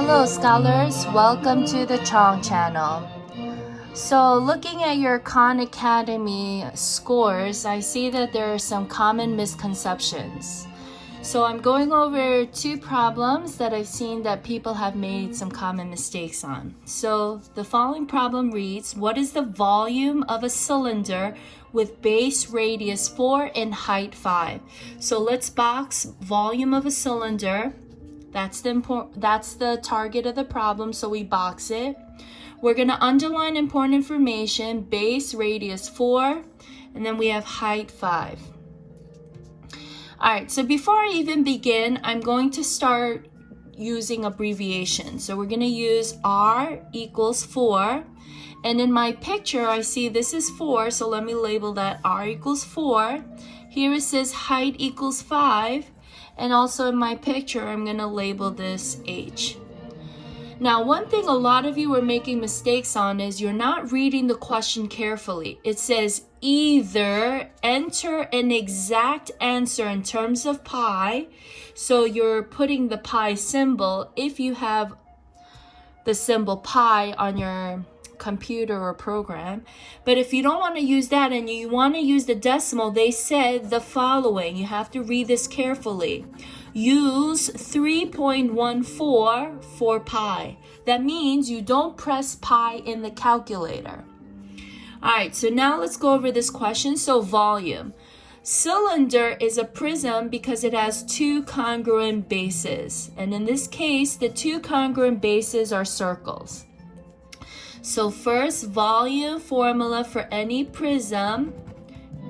Hello scholars, welcome to the Chong channel. So looking at your Khan Academy scores, I see that there are some common misconceptions. So I'm going over two problems that I've seen that people have made some common mistakes on. So the following problem reads, what is the volume of a cylinder with base radius 4 and height 5? So let's box volume of a cylinder. That's the target of the problem, so we box it. We're going to underline important information, base radius 4, and then we have height 5. All right, so before I even begin, I'm going to start using abbreviation. So we're going to use R equals 4. And in my picture, I see this is 4, so let me label that R equals 4. Here it says height equals 5. And also in my picture, I'm going to label this H. Now, one thing a lot of you are making mistakes on is you're not reading the question carefully. It says either enter an exact answer in terms of pi. So you're putting the pi symbol if you have the symbol pi on your computer or program. But if you don't want to use that and you want to use the decimal, they said the following. You have to read this carefully. Use 3.14 for pi. That means you don't press pi in the calculator. All right, so now let's go over this question. So volume. Cylinder is a prism because it has two congruent bases. And in this case, the two congruent bases are circles. So first, volume formula for any prism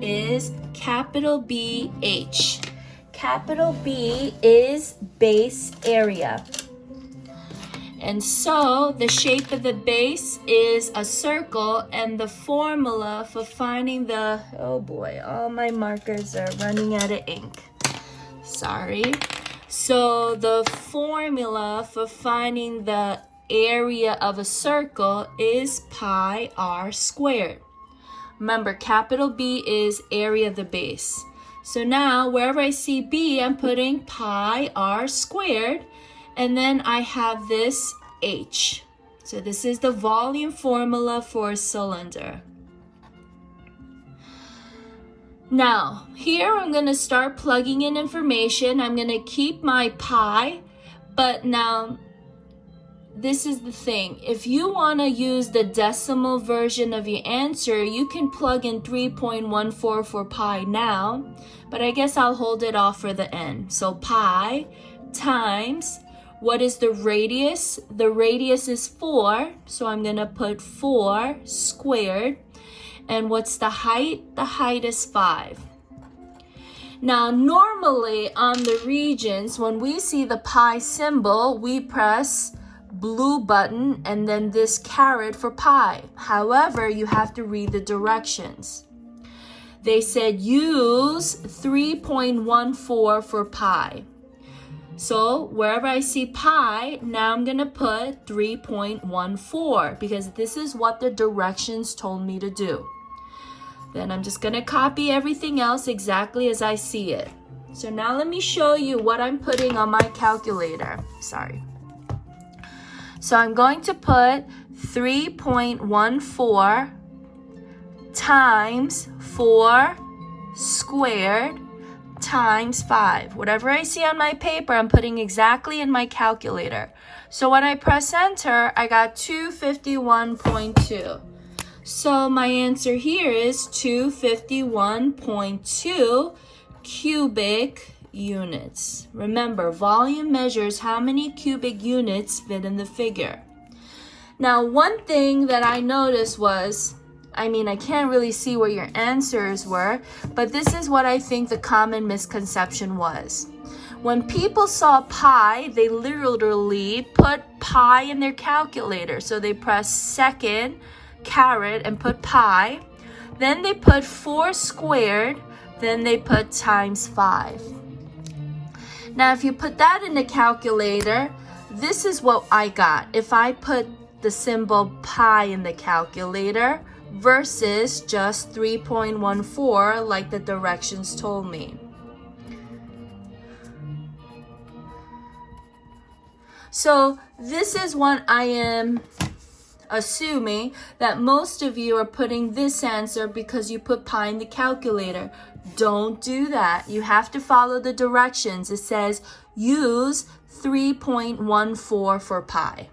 is capital BH. Capital B is base area. And so the shape of the base is a circle, and the formula for finding the, oh boy, all my markers are running out of ink. Sorry. So the formula for finding the area of a circle is pi r squared. Remember, capital B is area of the base. So now wherever I see B, I'm putting pi r squared, and then I have this H. So this is the volume formula for a cylinder. Now, here I'm going to start plugging in information. I'm going to keep my pi, but now this is the thing. If you want to use the decimal version of your answer, you can plug in 3.14 for pi now, but I guess I'll hold it off for the end. So pi times, what is the radius? The radius is 4, so I'm going to put 4 squared. And what's the height? The height is 5. Now, normally on the regions, when we see the pi symbol, we press blue button and then this caret for pi. However, you have to read the directions. They said use 3.14 for pi. So wherever I see pi, now I'm going to put 3.14 because this is what the directions told me to do. Then I'm just going to copy everything else exactly as I see it. So now let me show you what I'm putting on my calculator. Sorry. So I'm going to put 3.14 times 4 squared times 5. Whatever I see on my paper, I'm putting exactly in my calculator. So when I press enter, I got 251.2. So my answer here is 251.2 cubic units. Remember, volume measures how many cubic units fit in the figure. Now, one thing that I noticed was, I can't really see where your answers were, but this is what I think the common misconception was. When people saw pi, they literally put pi in their calculator. So they press second caret and put pi. Then they put 4 squared. Then they put times 5. Now, if you put that in the calculator, this is what I got. If I put the symbol pi in the calculator versus just 3.14 like the directions told me. So this is what I am assuming that most of you are putting this answer because you put pi in the calculator. Don't do that. You have to follow the directions. It says use 3.14 for pi.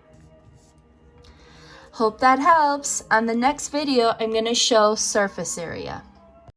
Hope that helps. On the next video, I'm going to show surface area.